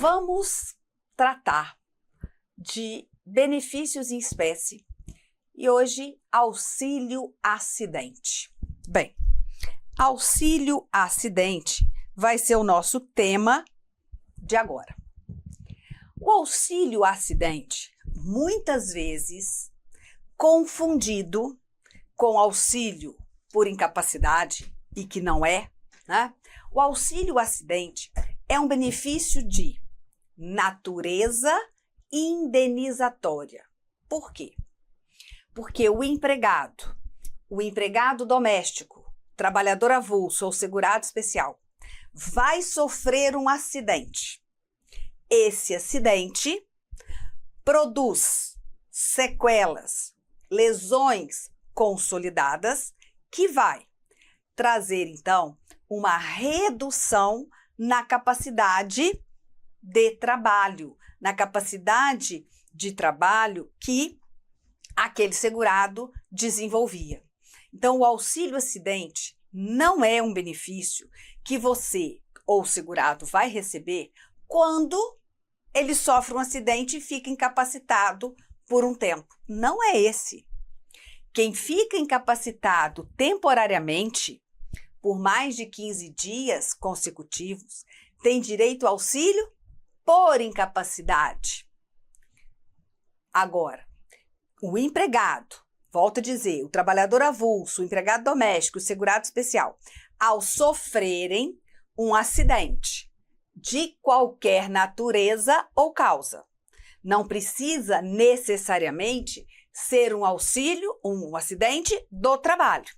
Vamos tratar de benefícios em espécie e hoje auxílio acidente. Bem, auxílio acidente vai ser o nosso tema de agora. O auxílio acidente, muitas vezes confundido com auxílio por incapacidade, e que não é, né? O auxílio acidente é um benefício de natureza indenizatória. Por quê? Porque o empregado doméstico, trabalhador avulso ou segurado especial, vai sofrer um acidente. Esse acidente produz sequelas, lesões consolidadas, que vai trazer, então, uma redução na capacidade de trabalho, que aquele segurado desenvolvia. Então, o auxílio acidente não é um benefício que você ou segurado vai receber quando ele sofre um acidente e fica incapacitado por um tempo. Não é esse. Quem fica incapacitado temporariamente por mais de 15 dias consecutivos tem direito ao auxílio por incapacidade. Agora, o empregado, volto a dizer, o trabalhador avulso, o empregado doméstico, o segurado especial, ao sofrerem um acidente de qualquer natureza ou causa, não precisa necessariamente ser um auxílio, um acidente do trabalho.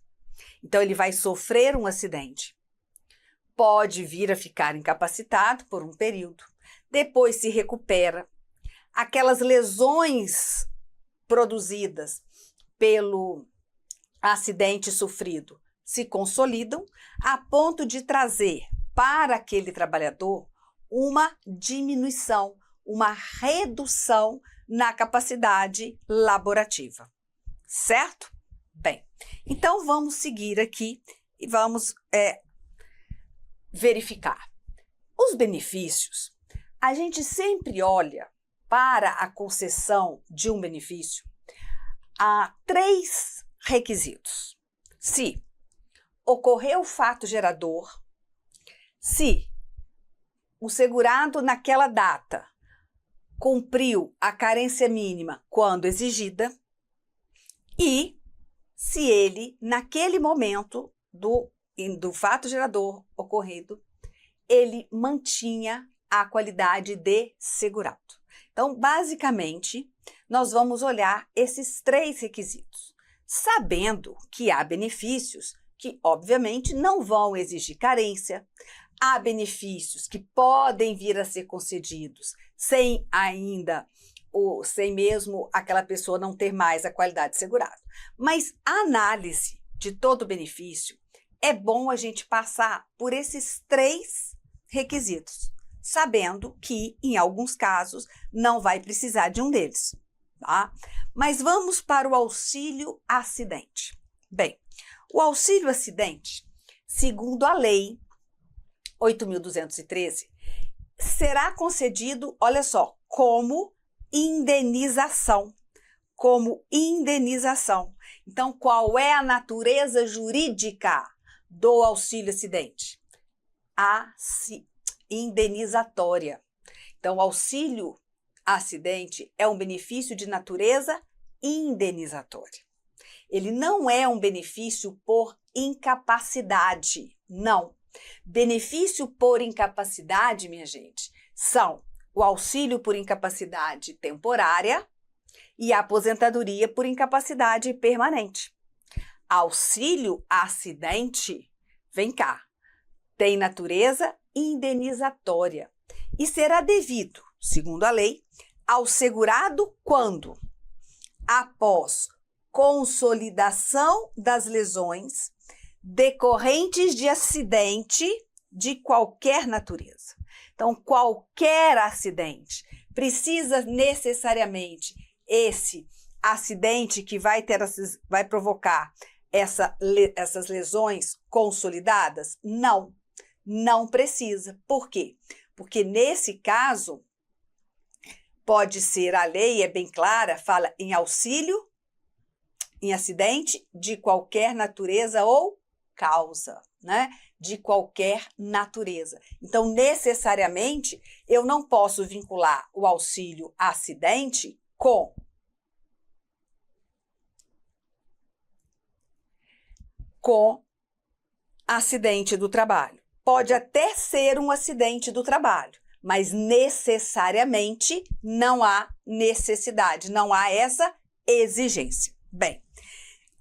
Então, ele vai sofrer um acidente. Pode vir a ficar incapacitado por um período, depois se recupera. Aquelas lesões produzidas pelo acidente sofrido se consolidam a ponto de trazer para aquele trabalhador uma diminuição, uma redução na capacidade laborativa, certo? Bem, então vamos seguir aqui e vamos verificar. Os benefícios, a gente sempre olha para a concessão de um benefício a 3 requisitos. Se ocorreu o fato gerador, se o segurado naquela data cumpriu a carência mínima quando exigida e se ele, naquele momento do fato gerador ocorrido, ele mantinha a qualidade de segurado. Então, basicamente, nós vamos olhar esses 3 requisitos, sabendo que há benefícios que, obviamente, não vão exigir carência, há benefícios que podem vir a ser concedidos sem mesmo aquela pessoa não ter mais a qualidade de segurado. Mas a análise de todo benefício, é bom a gente passar por esses 3 requisitos, sabendo que, em alguns casos, não vai precisar de um deles, tá? Mas vamos para o auxílio acidente. Bem, o auxílio acidente, segundo a lei 8.213, será concedido, olha só, como indenização. Então, qual é a natureza jurídica do auxílio acidente? Indenizatória. Então, o auxílio acidente é um benefício de natureza indenizatória. Ele não é um benefício por incapacidade, não. Benefício por incapacidade, minha gente, são o auxílio por incapacidade temporária e a aposentadoria por incapacidade permanente. Auxílio acidente, vem cá, tem natureza indenizatória e será devido, segundo a lei, ao segurado quando, após consolidação das lesões decorrentes de acidente de qualquer natureza. Então, qualquer acidente precisa necessariamente esse acidente que vai provocar essas lesões consolidadas? Não precisa. Por quê? porque nesse caso pode ser, a lei é bem clara, fala em auxílio, em acidente de qualquer natureza ou causa, né? De qualquer natureza. Então, necessariamente, eu não posso vincular o auxílio acidente com acidente do trabalho. Pode até ser um acidente do trabalho, mas necessariamente não há necessidade, não há essa exigência. Bem,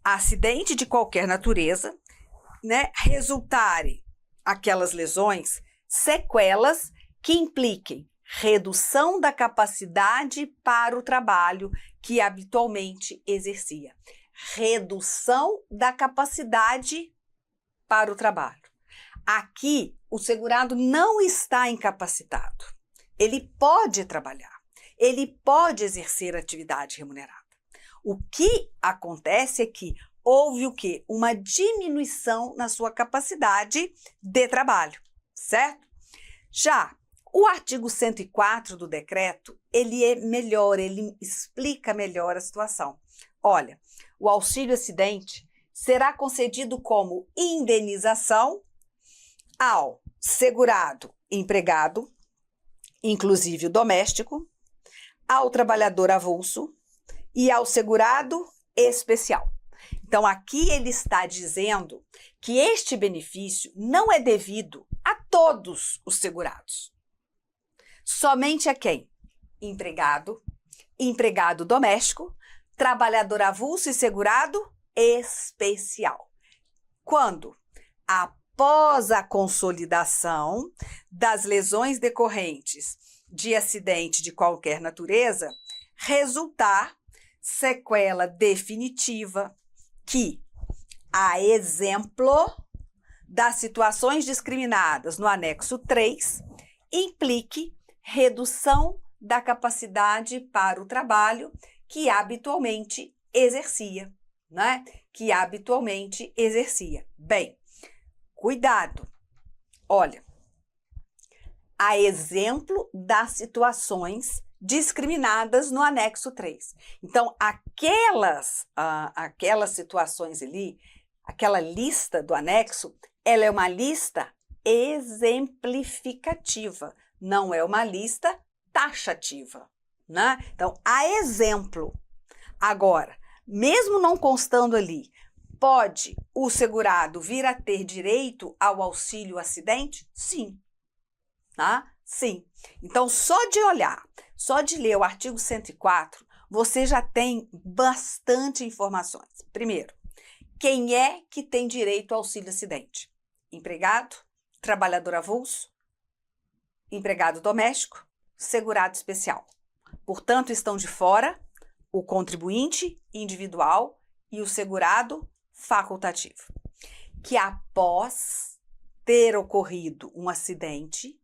acidente de qualquer natureza, né, resultarem aquelas lesões, sequelas que impliquem redução da capacidade para o trabalho que habitualmente exercia. Redução da capacidade para o trabalho. Aqui, o segurado não está incapacitado. Ele pode trabalhar, ele pode exercer atividade remunerada. O que acontece é que houve o quê? Uma diminuição na sua capacidade de trabalho, certo? Já o artigo 104 do decreto, ele é melhor, ele explica melhor a situação. Olha, o auxílio acidente será concedido como indenização ao segurado empregado, inclusive o doméstico, ao trabalhador avulso e ao segurado especial. Então, aqui ele está dizendo que este benefício não é devido a todos os segurados. Somente a quem? Empregado, empregado doméstico, trabalhador avulso e segurado especial. Quando? Após a consolidação das lesões decorrentes de acidente de qualquer natureza, resultar sequela definitiva que, a exemplo das situações discriminadas no anexo 3, implique redução da capacidade para o trabalho que habitualmente exercia, né? Que habitualmente exercia. Bem, cuidado. Olha, a exemplo das situações discriminadas no anexo 3. Então, aquelas situações ali, aquela lista do anexo, ela é uma lista exemplificativa, não é uma lista taxativa, né? Então, a exemplo. Agora, mesmo não constando ali, pode o segurado vir a ter direito ao auxílio acidente? Sim. Tá? Sim. Então, só de olhar, só de ler o artigo 104, você já tem bastante informações. Primeiro, quem é que tem direito ao auxílio acidente? Empregado, trabalhador avulso, empregado doméstico, segurado especial. Portanto, estão de fora o contribuinte individual e o segurado facultativo. Que após ter ocorrido um acidente,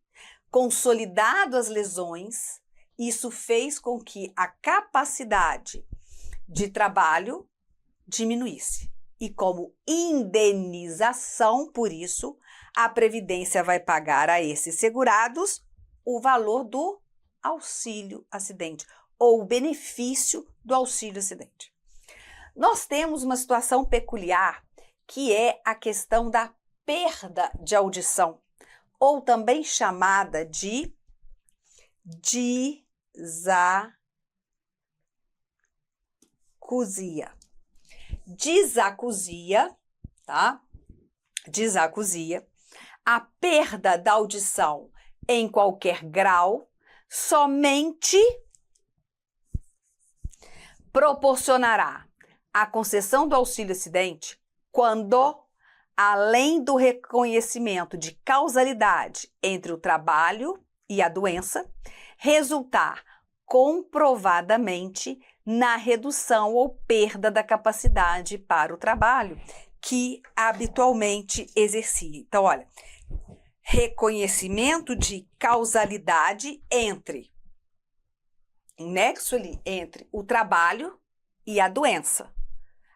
consolidado as lesões, isso fez com que a capacidade de trabalho diminuísse. E como indenização por isso, a Previdência vai pagar a esses segurados o valor do auxílio acidente ou o benefício do auxílio acidente. Nós temos uma situação peculiar que é a questão da perda de audição, ou também chamada de disacusia. Disacusia, tá? Disacusia, a perda da audição em qualquer grau, somente proporcionará a concessão do auxílio acidente quando, além do reconhecimento de causalidade entre o trabalho e a doença, resultar comprovadamente na redução ou perda da capacidade para o trabalho que habitualmente exercia. Então, olha, reconhecimento de causalidade entre, nexo ali, entre o trabalho e a doença.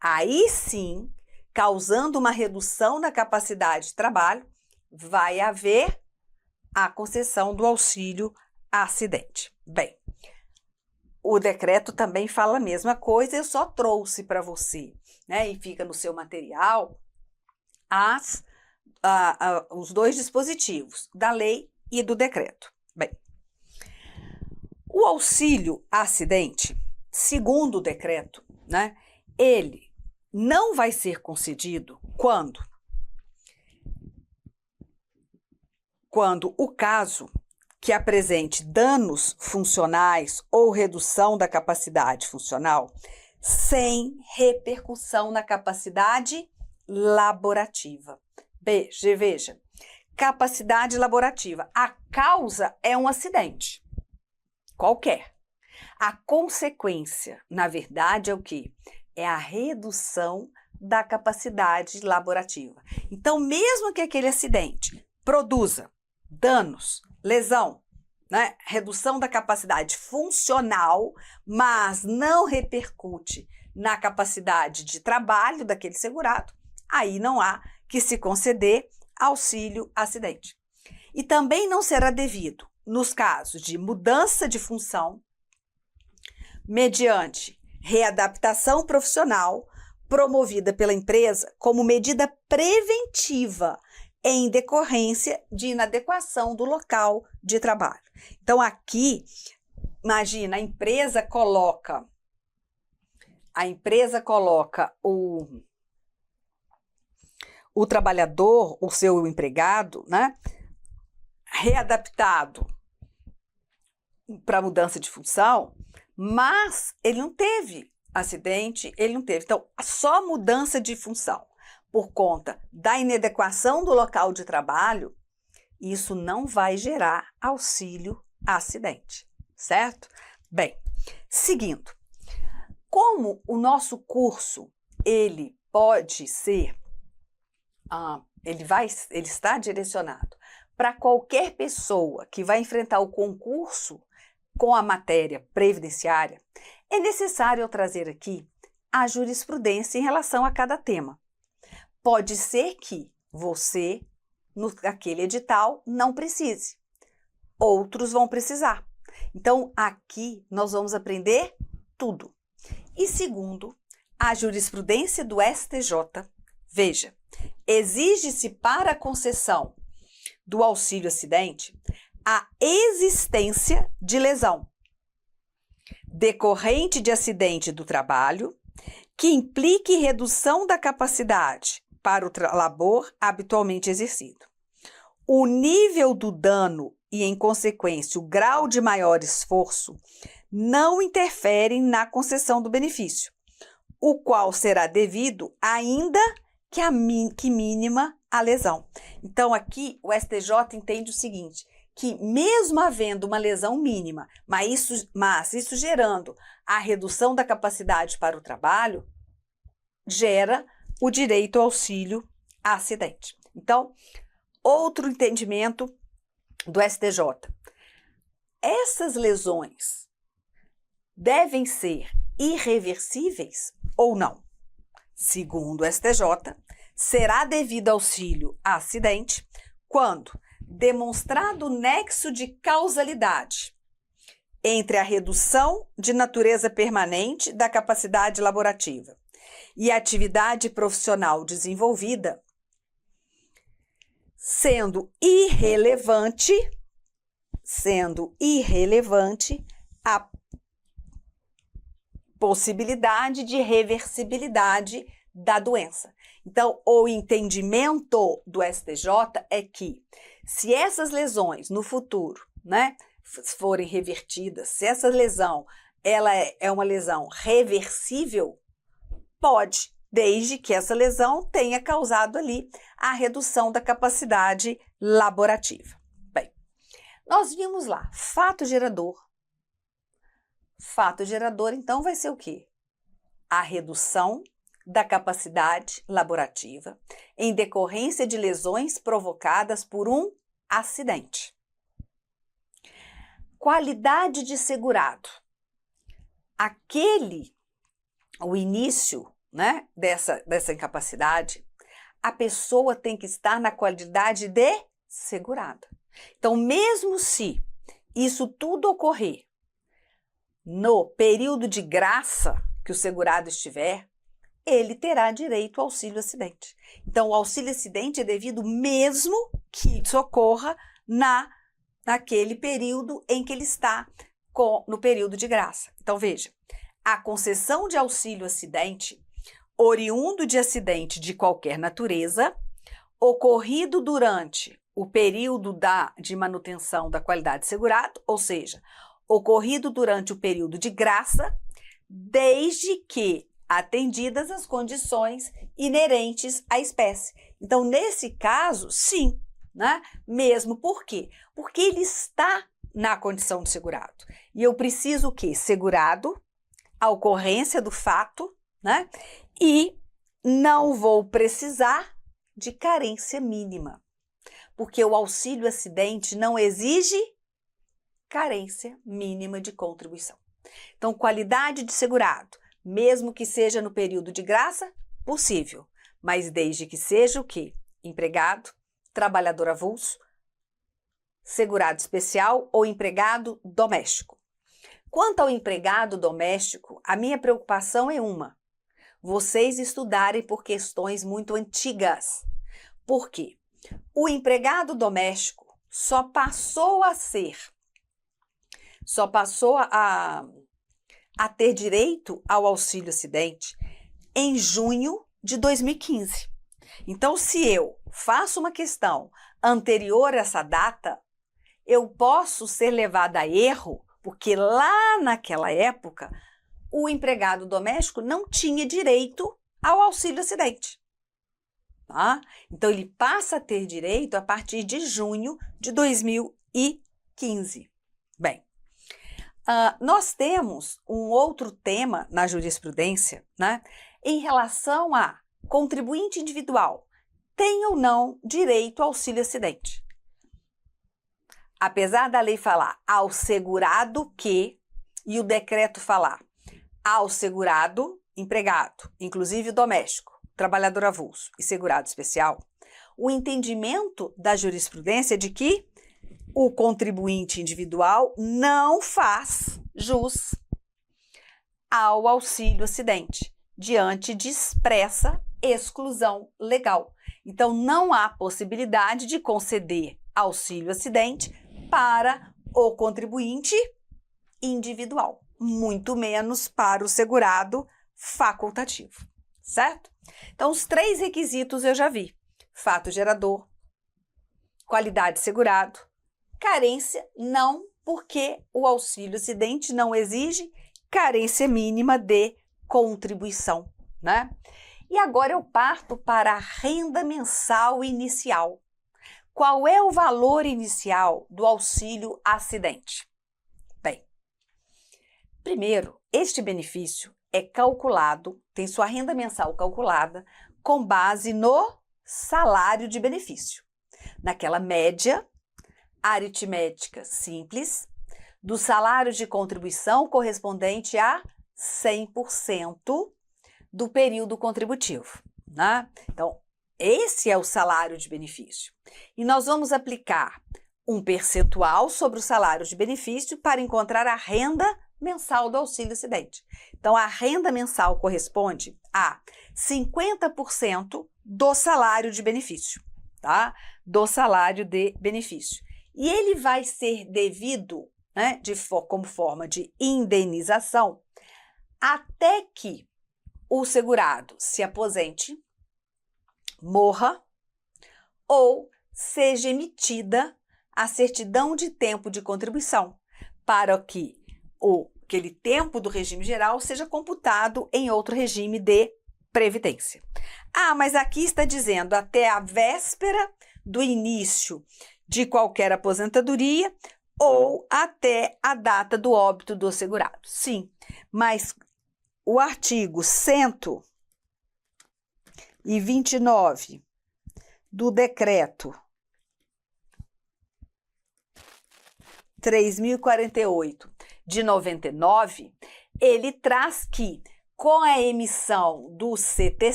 Aí sim, causando uma redução na capacidade de trabalho, vai haver a concessão do auxílio acidente. Bem, o decreto também fala a mesma coisa, eu só trouxe para você, né? E fica no seu material os dois dispositivos, da lei e do decreto. Bem, o auxílio acidente, segundo o decreto, né? Ele não vai ser concedido quando o caso que apresente danos funcionais ou redução da capacidade funcional sem repercussão na capacidade laborativa. Veja, capacidade laborativa. A causa é um acidente, qualquer. A consequência, na verdade, é o quê? É a redução da capacidade laborativa. Então, mesmo que aquele acidente produza danos, lesão, né? Redução da capacidade funcional, mas não repercute na capacidade de trabalho daquele segurado, aí não há que se conceder auxílio acidente. E também não será devido nos casos de mudança de função, mediante readaptação profissional promovida pela empresa como medida preventiva em decorrência de inadequação do local de trabalho. Então, aqui, imagina, a empresa coloca o trabalhador, o seu empregado, né, readaptado para mudança de função, mas ele não teve acidente, ele não teve. Então, só mudança de função por conta da inadequação do local de trabalho, isso não vai gerar auxílio acidente, certo? Bem, seguindo, como o nosso curso, ele pode ser, ele está direcionado para qualquer pessoa que vai enfrentar o concurso com a matéria previdenciária, é necessário eu trazer aqui a jurisprudência em relação a cada tema. Pode ser que você, naquele edital, não precise. Outros vão precisar. Então, aqui nós vamos aprender tudo. E segundo, a jurisprudência do STJ, veja, exige-se para a concessão do auxílio acidente a existência de lesão decorrente de acidente do trabalho que implique redução da capacidade para o labor habitualmente exercido. O nível do dano e, em consequência, o grau de maior esforço não interferem na concessão do benefício, o qual será devido ainda que mínima a lesão. Então, aqui o STJ entende o seguinte, que mesmo havendo uma lesão mínima, mas isso gerando a redução da capacidade para o trabalho, gera o direito ao auxílio acidente. Então, outro entendimento do STJ. Essas lesões devem ser irreversíveis ou não? Segundo o STJ, será devido auxílio acidente quando demonstrado o nexo de causalidade entre a redução de natureza permanente da capacidade laborativa e a atividade profissional desenvolvida, sendo irrelevante a possibilidade de reversibilidade da doença. Então, o entendimento do STJ é que se essas lesões no futuro, né, forem revertidas, se essa lesão ela é uma lesão reversível, pode, desde que essa lesão tenha causado ali a redução da capacidade laborativa. Bem, nós vimos lá, fato gerador. Fato gerador, então, vai ser o quê? A redução da capacidade laborativa em decorrência de lesões provocadas por um acidente. Qualidade de segurado. O início, né, dessa incapacidade, a pessoa tem que estar na qualidade de segurada. Então, mesmo se isso tudo ocorrer no período de graça que o segurado estiver, ele terá direito ao auxílio-acidente. Então, o auxílio-acidente é devido mesmo que isso ocorra naquele período em que ele está no período de graça. Então, veja, a concessão de auxílio-acidente, oriundo de acidente de qualquer natureza, ocorrido durante o período de manutenção da qualidade de segurado, ou seja, ocorrido durante o período de graça, desde que atendidas as condições inerentes à espécie. Então, nesse caso, sim, né? Mesmo por quê? Porque ele está na condição de segurado. E eu preciso o quê? Segurado, a ocorrência do fato, né? E não vou precisar de carência mínima, porque o auxílio-acidente não exige carência mínima de contribuição. Então, qualidade de segurado, mesmo que seja no período de graça, possível, mas desde que seja o quê? Empregado, trabalhador avulso, segurado especial ou empregado doméstico. Quanto ao empregado doméstico, a minha preocupação é vocês estudarem por questões muito antigas. Por quê? O empregado doméstico só passou a ter direito ao auxílio-acidente em junho de 2015. Então, se eu faço uma questão anterior a essa data, eu posso ser levada a erro, porque lá naquela época, o empregado doméstico não tinha direito ao auxílio-acidente. Tá? Então, ele passa a ter direito a partir de junho de 2015. Bem, nós temos um outro tema na jurisprudência, né, em relação a contribuinte individual tem ou não direito ao auxílio-acidente. Apesar da lei falar ao segurado que, e o decreto falar ao segurado empregado, inclusive doméstico, trabalhador avulso e segurado especial, o entendimento da jurisprudência é de que o contribuinte individual não faz jus ao auxílio-acidente, diante de expressa exclusão legal. Então, não há possibilidade de conceder auxílio-acidente para o contribuinte individual, muito menos para o segurado facultativo, certo? Então, os 3 requisitos eu já vi: fato gerador, qualidade segurado, carência não, porque o auxílio-acidente não exige carência mínima de contribuição, né? E agora eu parto para a renda mensal inicial. Qual é o valor inicial do auxílio-acidente? Bem, primeiro, este benefício é calculado, tem sua renda mensal calculada com base no salário de benefício, naquela média aritmética simples do salário de contribuição correspondente a 100% do período contributivo, né? Então, esse é o salário de benefício. E nós vamos aplicar um percentual sobre o salário de benefício para encontrar a renda mensal do auxílio-acidente. Então, a renda mensal corresponde a 50% do salário de benefício, tá? Do salário de benefício. E ele vai ser devido, né, como forma de indenização até que o segurado se aposente, morra ou seja emitida a certidão de tempo de contribuição, para que aquele tempo do regime geral seja computado em outro regime de previdência. Ah, mas aqui está dizendo até a véspera do início de qualquer aposentadoria ou até a data do óbito do segurado. Sim, mas o artigo 129 do decreto 3.048 de 99, ele traz que com a emissão da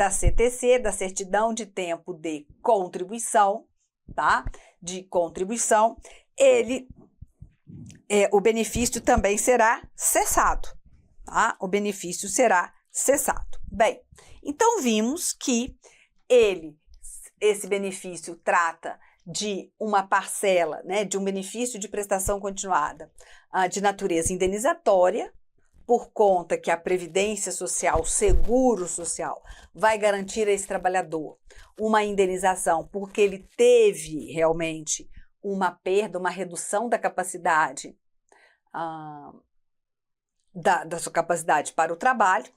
CTC, da certidão de tempo de contribuição, tá? de contribuição, o benefício também será cessado, tá? O benefício será cessado. Bem, então vimos que esse benefício trata de uma parcela, né, de um benefício de prestação continuada de natureza indenizatória, por conta que a Previdência Social, o Seguro Social, vai garantir a esse trabalhador uma indenização porque ele teve realmente uma perda, uma redução da capacidade, da sua capacidade para o trabalho,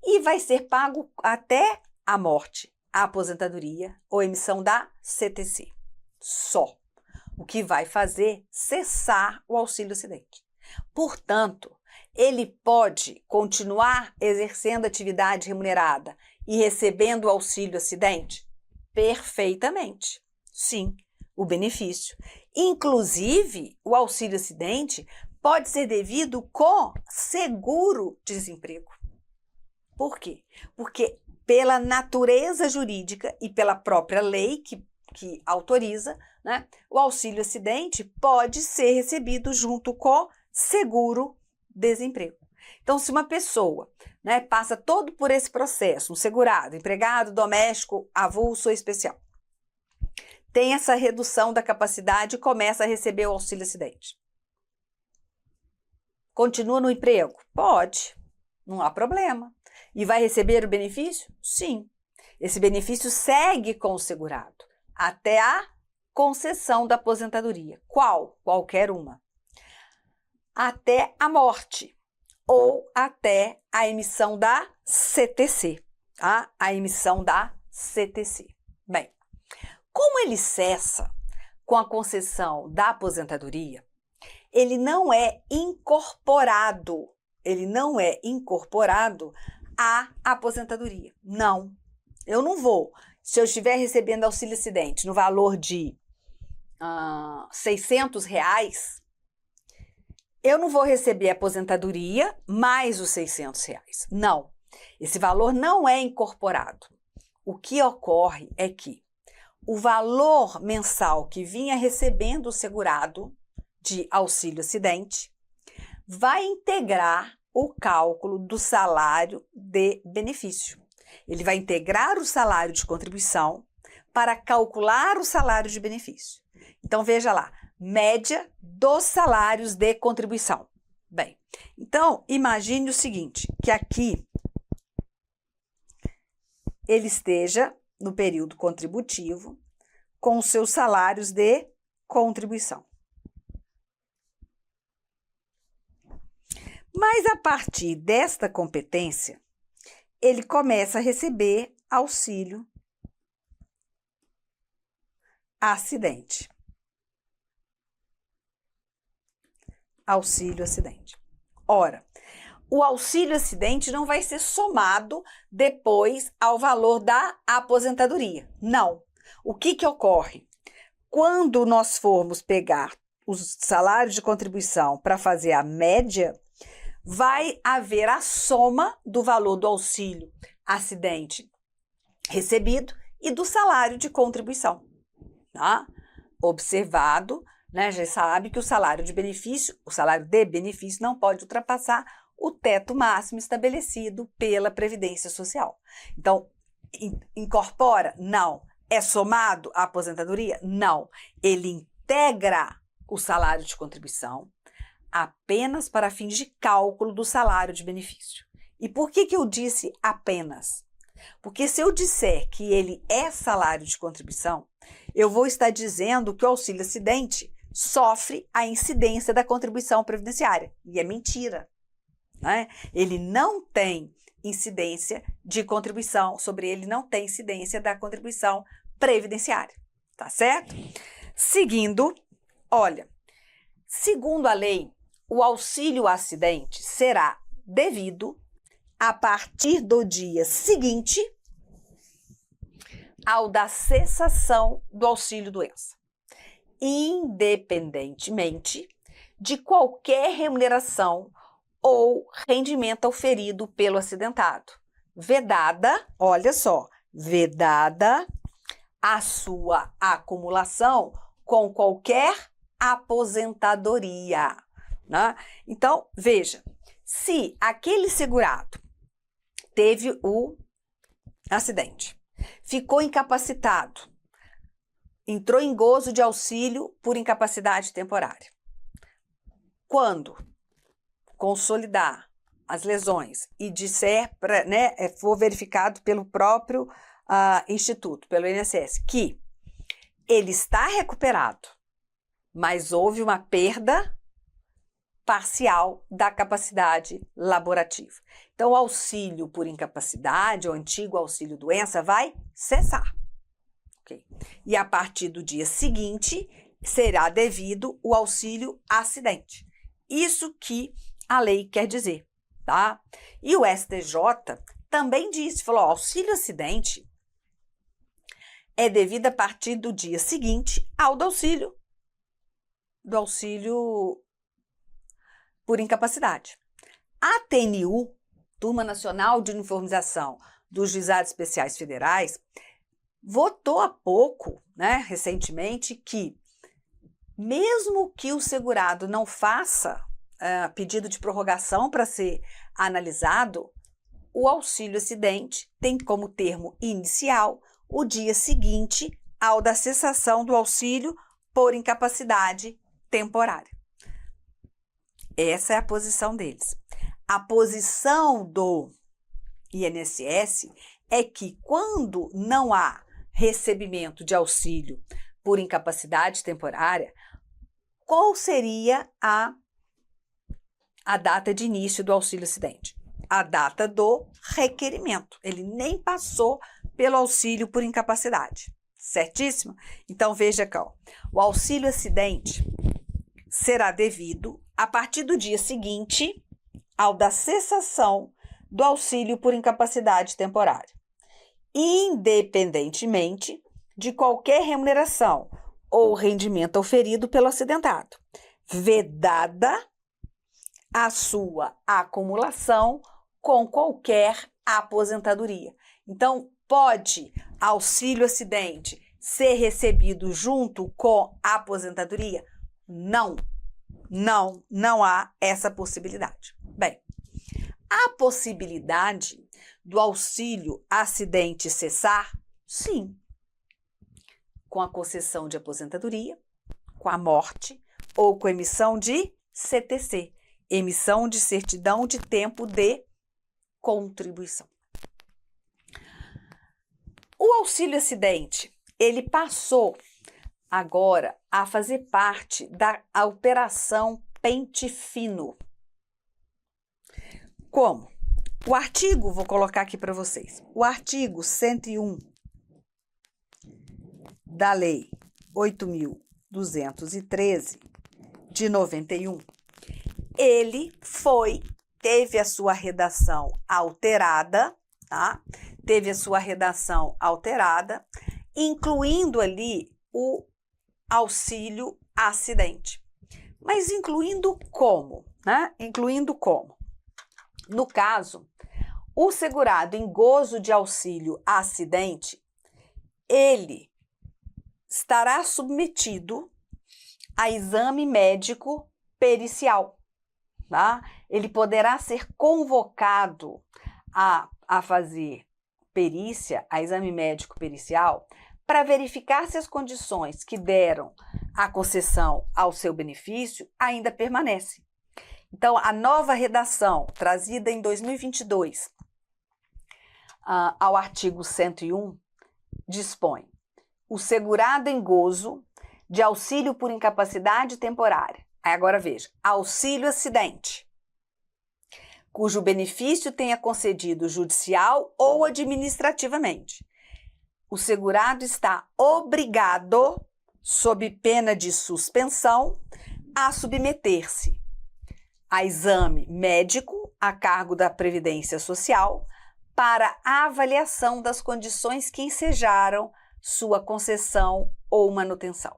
e vai ser pago até a morte, a aposentadoria ou emissão da CTC. Só. O que vai fazer cessar o auxílio-acidente. Portanto, ele pode continuar exercendo atividade remunerada e recebendo o auxílio-acidente? Perfeitamente. Sim, o benefício. Inclusive, o auxílio-acidente pode ser devido com seguro-desemprego. Por quê? Porque pela natureza jurídica e pela própria lei que autoriza, né, o auxílio-acidente pode ser recebido junto com seguro-desemprego. Então, se uma pessoa, né, passa todo por esse processo, um segurado, empregado, doméstico, avulso ou especial, tem essa redução da capacidade e começa a receber o auxílio-acidente. Continua no emprego? Pode, não há problema. E vai receber o benefício? Sim. Esse benefício segue com o segurado até a concessão da aposentadoria. Qual? Qualquer uma. Até a morte ou até a emissão da CTC, tá? A emissão da CTC. Bem, como ele cessa com a concessão da aposentadoria, ele não é incorporado à aposentadoria. Não, eu não vou. Se eu estiver recebendo auxílio-acidente no valor de R$600, eu não vou receber a aposentadoria mais os R$600. Não, esse valor não é incorporado. O que ocorre é que o valor mensal que vinha recebendo o segurado de auxílio-acidente vai integrar o cálculo do salário de benefício. Ele vai integrar o salário de contribuição para calcular o salário de benefício. Então, veja lá, média dos salários de contribuição. Bem, então, imagine o seguinte, que aqui ele esteja no período contributivo com os seus salários de contribuição. Mas a partir desta competência, ele começa a receber auxílio acidente. Auxílio-acidente. Ora, o auxílio-acidente não vai ser somado depois ao valor da aposentadoria. Não. O que ocorre? Quando nós formos pegar os salários de contribuição para fazer a média, vai haver a soma do valor do auxílio acidente recebido e do salário de contribuição. Tá? Observado, né, já sabe que o salário de benefício não pode ultrapassar o teto máximo estabelecido pela Previdência Social. Então, incorpora? Não. É somado à aposentadoria? Não. Ele integra o salário de contribuição apenas para fins de cálculo do salário de benefício. E por que eu disse apenas? Porque se eu disser que ele é salário de contribuição, eu vou estar dizendo que o auxílio-acidente sofre a incidência da contribuição previdenciária. E é mentira, né? Ele não tem incidência de contribuição, sobre ele não tem incidência da contribuição previdenciária, tá certo? Seguindo, olha, segundo a lei, o auxílio-acidente será devido a partir do dia seguinte ao da cessação do auxílio-doença, independentemente de qualquer remuneração ou rendimento auferido pelo acidentado, vedada, olha só, vedada a sua acumulação com qualquer aposentadoria, né? Então, veja, se aquele segurado teve o acidente, ficou incapacitado, entrou em gozo de auxílio por incapacidade temporária. Quando consolidar as lesões e disser, for verificado pelo próprio instituto, pelo INSS, que ele está recuperado, mas houve uma perda parcial da capacidade laborativa. Então, o auxílio por incapacidade, o antigo auxílio doença, vai cessar. Okay? E a partir do dia seguinte, será devido o auxílio acidente. Isso que a lei quer dizer, tá? E o STJ também disse, falou, auxílio acidente é devido a partir do dia seguinte ao do auxílio por incapacidade. A TNU, Turma Nacional de Uniformização dos Juizados Especiais Federais, votou há pouco, recentemente, que mesmo que o segurado não faça pedido de prorrogação para ser analisado, o auxílio acidente tem como termo inicial o dia seguinte ao da cessação do auxílio por incapacidade temporária. Essa é a posição deles. A posição do INSS é que quando não há recebimento de auxílio por incapacidade temporária, qual seria a data de início do auxílio acidente? A data do requerimento. Ele nem passou pelo auxílio por incapacidade. Certíssimo? Então, veja cá, o auxílio acidente será devido a partir do dia seguinte ao da cessação do auxílio por incapacidade temporária, independentemente de qualquer remuneração ou rendimento oferido pelo acidentado, vedada a sua acumulação com qualquer aposentadoria. Então, pode auxílio acidente ser recebido junto com a aposentadoria? Não há essa possibilidade. Bem, a possibilidade do auxílio acidente cessar? Sim. Com a concessão de aposentadoria, com a morte ou com emissão de CTC, emissão de certidão de tempo de contribuição. O auxílio acidente, ele passou agora a fazer parte da operação pente fino. Como? O artigo, vou colocar aqui para vocês, o artigo 101 da Lei 8.213 de 91, ele teve a sua redação alterada, tá? Teve a sua redação alterada, incluindo ali o auxílio acidente. Mas incluindo como, Incluindo como? No caso, o segurado em gozo de auxílio acidente, ele estará submetido a exame médico pericial, tá? Ele poderá ser convocado a fazer perícia, a exame médico pericial, para verificar se as condições que deram a concessão ao seu benefício ainda permanecem. Então, a nova redação trazida em 2022 ao artigo 101 dispõe: o segurado em gozo de auxílio por incapacidade temporária. Aí agora veja, auxílio acidente, cujo benefício tenha concedido judicial ou administrativamente. O segurado está obrigado, sob pena de suspensão, a submeter-se a exame médico a cargo da Previdência Social para a avaliação das condições que ensejaram sua concessão ou manutenção.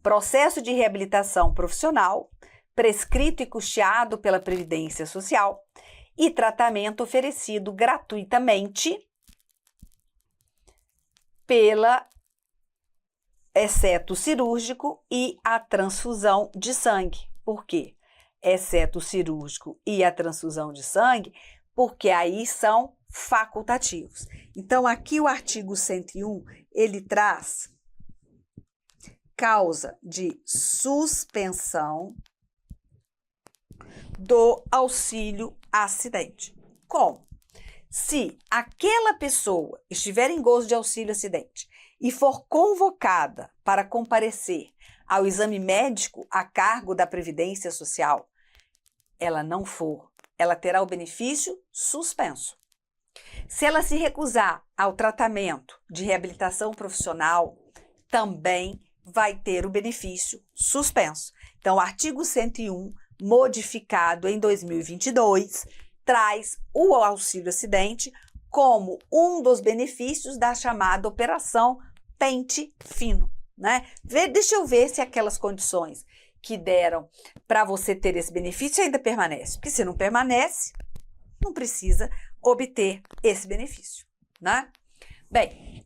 Processo de reabilitação profissional, prescrito e custeado pela Previdência Social, e tratamento oferecido gratuitamente exceto o cirúrgico e a transfusão de sangue. Por quê? Exceto o cirúrgico e a transfusão de sangue, porque aí são facultativos. Então, aqui o artigo 101, ele traz causa de suspensão do auxílio acidente. Como? Se aquela pessoa estiver em gozo de auxílio acidente e for convocada para comparecer ao exame médico a cargo da Previdência Social, ela não for, ela terá o benefício suspenso. Se ela se recusar ao tratamento de reabilitação profissional, também vai ter o benefício suspenso. Então, o artigo 101, modificado em 2022, traz o auxílio acidente como um dos benefícios da chamada operação pente fino, né? Deixa eu ver se aquelas condições que deram para você ter esse benefício ainda permanecem. Porque se não permanece, não precisa obter esse benefício, né? Bem,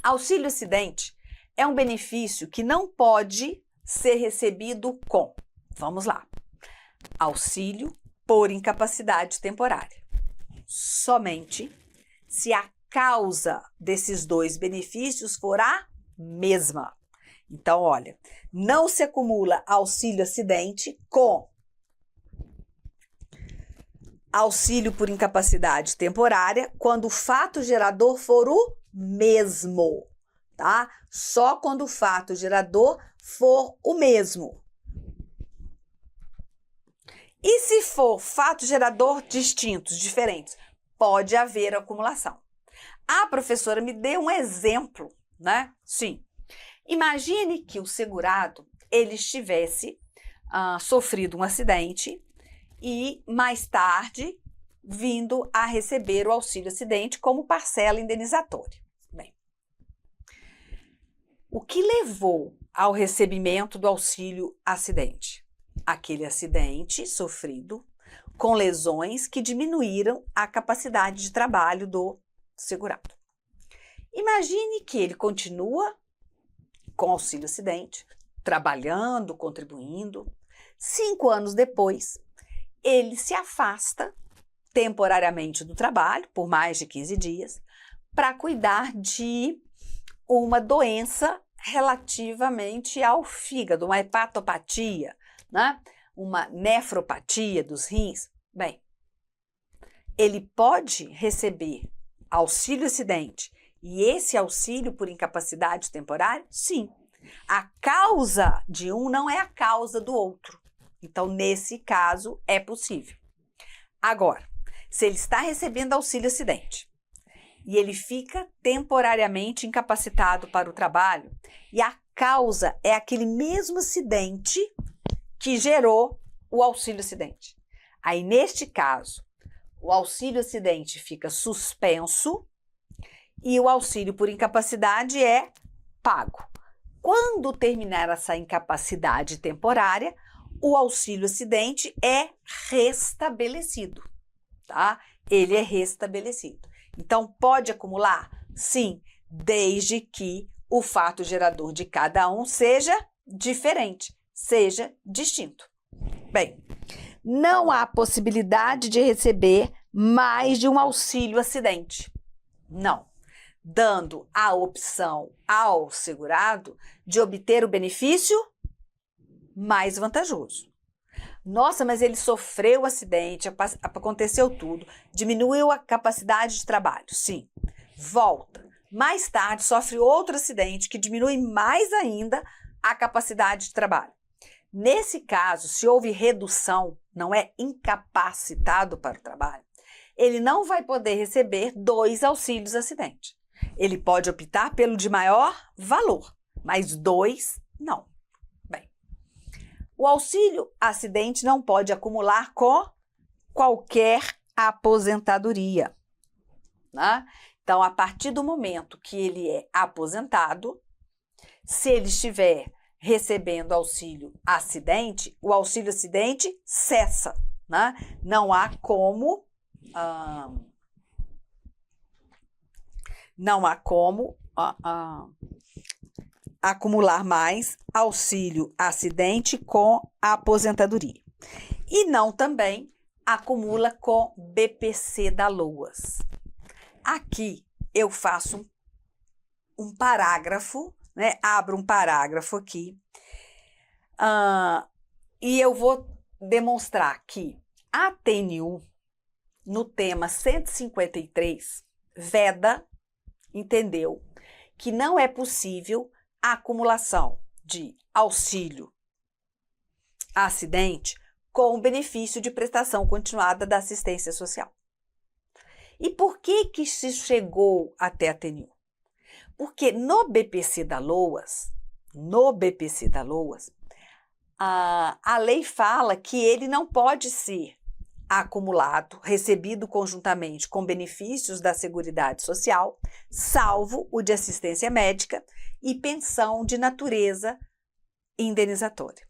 auxílio acidente é um benefício que não pode ser recebido com, vamos lá, auxílio por incapacidade temporária. Somente se a causa desses dois benefícios for a mesma. Então, olha, não se acumula auxílio acidente com auxílio por incapacidade temporária quando o fato gerador for o mesmo, tá? Só quando o fato gerador for o mesmo. E se for fato gerador distintos, diferentes, pode haver acumulação. A professora me deu um exemplo, né? Sim. Imagine que o segurado, ele estivesse sofrido um acidente e mais tarde vindo a receber o auxílio acidente como parcela indenizatória. Bem, o que levou ao recebimento do auxílio acidente? Aquele acidente sofrido com lesões que diminuíram a capacidade de trabalho do segurado. Imagine que ele continua com auxílio acidente, trabalhando, contribuindo. 5 anos depois, ele se afasta temporariamente do trabalho, por mais de 15 dias, para cuidar de uma doença relativamente ao fígado, uma hepatopatia, né? Uma nefropatia dos rins. Bem, ele pode receber auxílio acidente e esse auxílio por incapacidade temporária? Sim. A causa de um não é a causa do outro. Então, nesse caso, é possível. Agora, se ele está recebendo auxílio acidente e ele fica temporariamente incapacitado para o trabalho e a causa é aquele mesmo acidente que gerou o auxílio acidente. Aí, neste caso, o auxílio acidente fica suspenso e o auxílio por incapacidade é pago. Quando terminar essa incapacidade temporária, o auxílio acidente é restabelecido, tá? Ele é restabelecido. Então, pode acumular? Sim, desde que o fato gerador de cada um seja diferente, seja distinto. Bem, não há possibilidade de receber mais de um auxílio acidente. Não. Dando a opção ao segurado de obter o benefício mais vantajoso. Nossa, mas ele sofreu o acidente, aconteceu tudo, diminuiu a capacidade de trabalho. Sim, volta. Mais tarde sofre outro acidente que diminui mais ainda a capacidade de trabalho. Nesse caso, se houve redução, não é incapacitado para o trabalho, ele não vai poder receber 2 auxílios acidente. Ele pode optar pelo de maior valor, mas 2 não. Bem, o auxílio acidente não pode acumular com qualquer aposentadoria, né? Então, a partir do momento que ele é aposentado, se ele estiver recebendo auxílio acidente, o auxílio acidente cessa, né? Não há como acumular mais auxílio acidente com a aposentadoria. E não também acumula com BPC da LOAS. Aqui eu faço um parágrafo, né? Abro um parágrafo aqui e eu vou demonstrar que a TNU, no tema 153, veda, entendeu, que não é possível a acumulação de auxílio acidente com o benefício de prestação continuada da assistência social. E por que que se chegou até a TNU? Porque no BPC da LOAS, a lei fala que ele não pode ser acumulado, recebido conjuntamente com benefícios da Seguridade Social, salvo o de assistência médica e pensão de natureza indenizatória.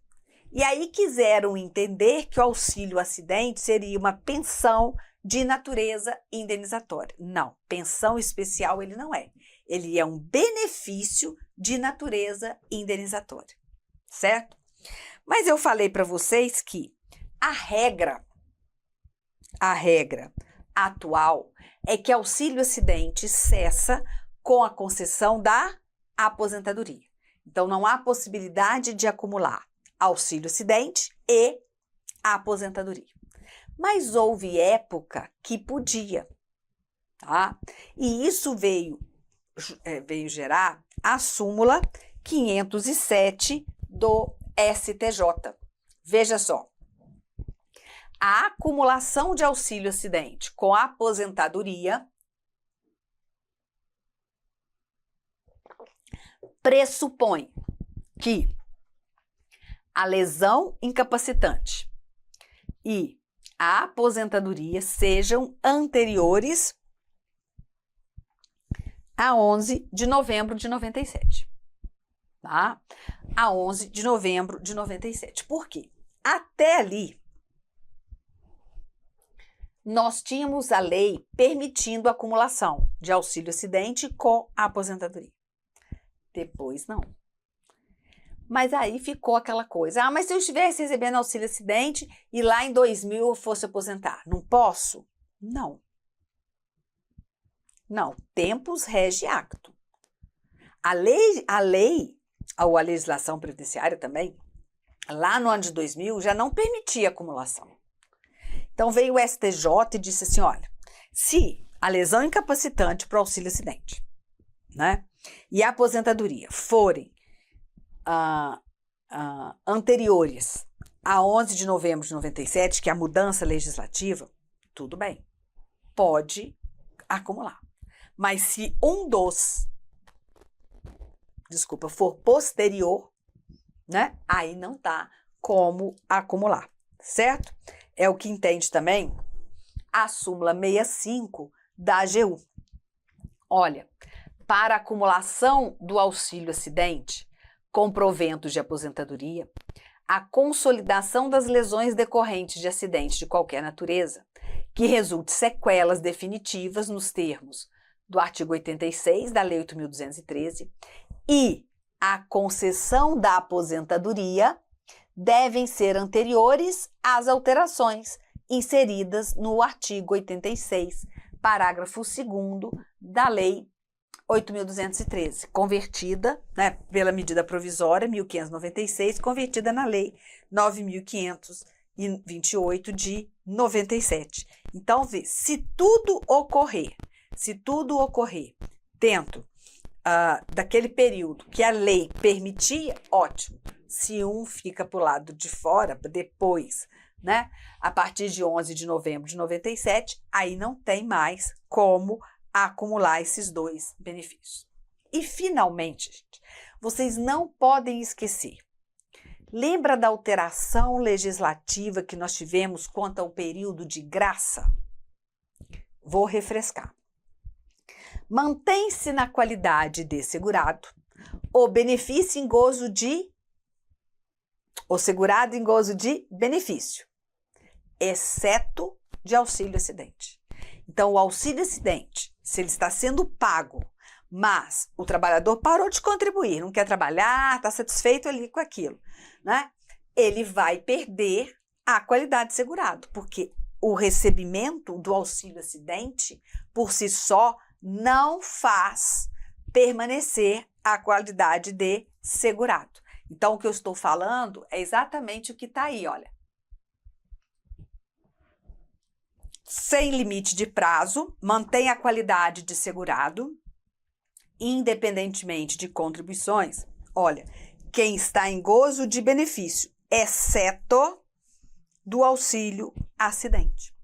E aí quiseram entender que o auxílio acidente seria uma pensão de natureza indenizatória. Não, pensão especial ele não é. Ele é um benefício de natureza indenizatória, certo? Mas eu falei para vocês que a regra atual é que auxílio acidente cessa com a concessão da aposentadoria. Então, não há possibilidade de acumular auxílio acidente e aposentadoria. Mas houve época que podia, tá? E isso veio gerar a súmula 507 do STJ. Veja só, a acumulação de auxílio acidente com a aposentadoria pressupõe que a lesão incapacitante e a aposentadoria sejam anteriores a 11 de novembro de 97, tá? A 11 de novembro de 97. Por quê? Até ali, nós tínhamos a lei permitindo a acumulação de auxílio acidente com a aposentadoria. Depois, não. Mas aí ficou aquela coisa, mas se eu estivesse recebendo auxílio acidente e lá em 2000 eu fosse aposentar, não posso? Não. Não, tempus rege actu. A legislação previdenciária também, lá no ano de 2000, já não permitia acumulação. Então veio o STJ e disse assim, olha, se a lesão incapacitante para o auxílio acidente, né, e a aposentadoria forem anteriores a 11 de novembro de 97, que é a mudança legislativa, tudo bem, pode acumular. Mas se for posterior, né, aí não tá como acumular, certo? É o que entende também a súmula 65 da AGU. Olha, para acumulação do auxílio acidente com proventos de aposentadoria, a consolidação das lesões decorrentes de acidente de qualquer natureza, que resulte sequelas definitivas nos termos do artigo 86 da Lei 8.213 e a concessão da aposentadoria devem ser anteriores às alterações inseridas no artigo 86, parágrafo 2º da Lei 8.213, convertida, né, pela medida provisória 1596, convertida na Lei 9.528 de 97. Então, vê, se tudo ocorrer dentro daquele período que a lei permitia, ótimo. Se um fica para o lado de fora, depois, né, a partir de 11 de novembro de 97, aí não tem mais como acumular esses dois benefícios. E, finalmente, gente, vocês não podem esquecer. Lembra da alteração legislativa que nós tivemos quanto ao período de graça? Vou refrescar. Mantém-se na qualidade de segurado o benefício em gozo de... o segurado em gozo de benefício, exceto de auxílio acidente. Então, o auxílio acidente, se ele está sendo pago, mas o trabalhador parou de contribuir, não quer trabalhar, está satisfeito ali com aquilo, né? Ele vai perder a qualidade de segurado, porque o recebimento do auxílio acidente, por si só, não faz permanecer a qualidade de segurado. Então, o que eu estou falando é exatamente o que está aí, olha. Sem limite de prazo, mantém a qualidade de segurado, independentemente de contribuições. Olha, quem está em gozo de benefício, exceto do auxílio acidente.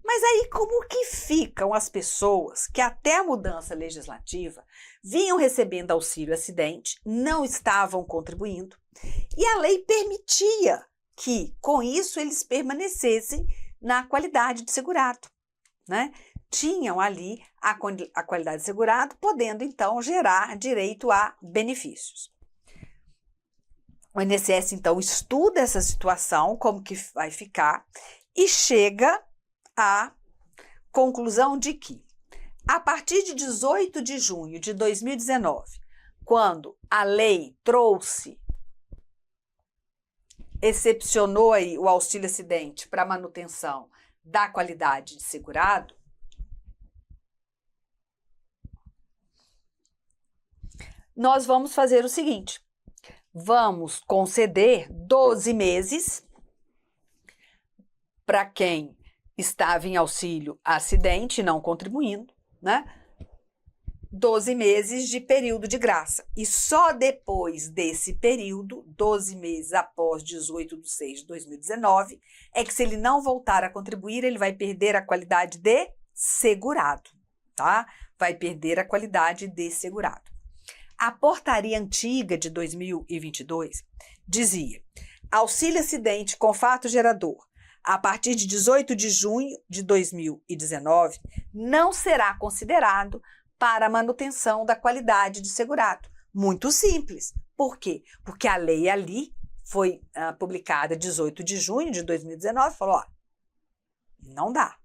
Mas aí como que ficam as pessoas que até a mudança legislativa vinham recebendo auxílio acidente, não estavam contribuindo, e a lei permitia que, com isso, eles permanecessem na qualidade de segurado, né? Tinham ali a qualidade de segurado, podendo, então, gerar direito a benefícios. O INSS, então, estuda essa situação, como que vai ficar, e chega à conclusão de que, a partir de 18 de junho de 2019, quando a lei excepcionou aí o auxílio acidente para manutenção da qualidade de segurado, nós vamos fazer o seguinte: vamos conceder 12 meses para quem estava em auxílio acidente, não contribuindo, né? 12 meses de período de graça. E só depois desse período, 12 meses após 18 de 6 de 2019, é que, se ele não voltar a contribuir, ele vai perder a qualidade de segurado, tá? Vai perder a qualidade de segurado. A portaria antiga de 2022 dizia: auxílio acidente com fato gerador, a partir de 18 de junho de 2019, não será considerado para a manutenção da qualidade de segurado. Muito simples. Por quê? Porque a lei ali foi publicada 18 de junho de 2019, falou, ó, não dá,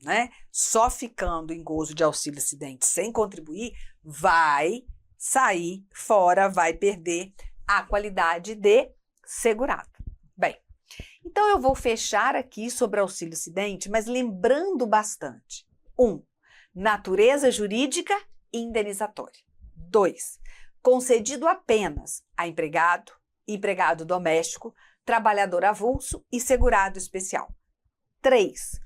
né? Só ficando em gozo de auxílio acidente sem contribuir, vai sair fora, vai perder a qualidade de segurado. Bem, então eu vou fechar aqui sobre auxílio acidente, mas lembrando bastante. 1. Natureza jurídica e indenizatória. 2. Concedido apenas a empregado, empregado doméstico, trabalhador avulso e segurado especial. 3.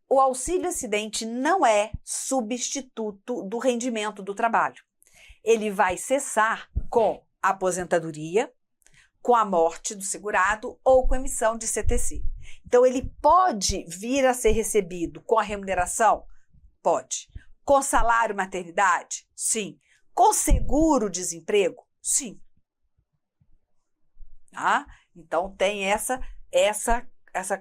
O auxílio acidente não é substituto do rendimento do trabalho. Ele vai cessar com a aposentadoria, com a morte do segurado ou com a emissão de CTC. Então, ele pode vir a ser recebido com a remuneração? Pode. Com salário maternidade? Sim. Com seguro-desemprego? Sim. Tá? Então, tem essa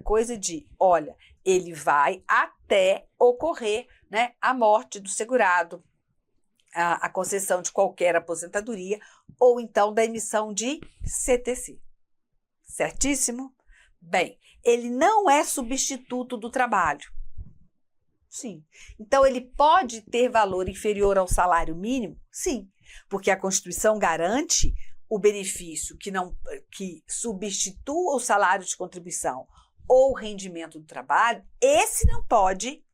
coisa de, olha, ele vai até ocorrer, né, a morte do segurado, a concessão de qualquer aposentadoria ou então da emissão de CTC. Certíssimo? Bem, ele não é substituto do trabalho. Sim. Então, ele pode ter valor inferior ao salário mínimo? Sim, porque a Constituição garante o benefício que substitua o salário de contribuição ou o rendimento do trabalho. Esse não pode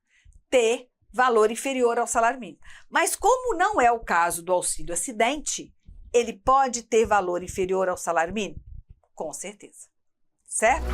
ter valor inferior ao salário mínimo. Mas como não é o caso do auxílio acidente, ele pode ter valor inferior ao salário mínimo? Com certeza. Certo?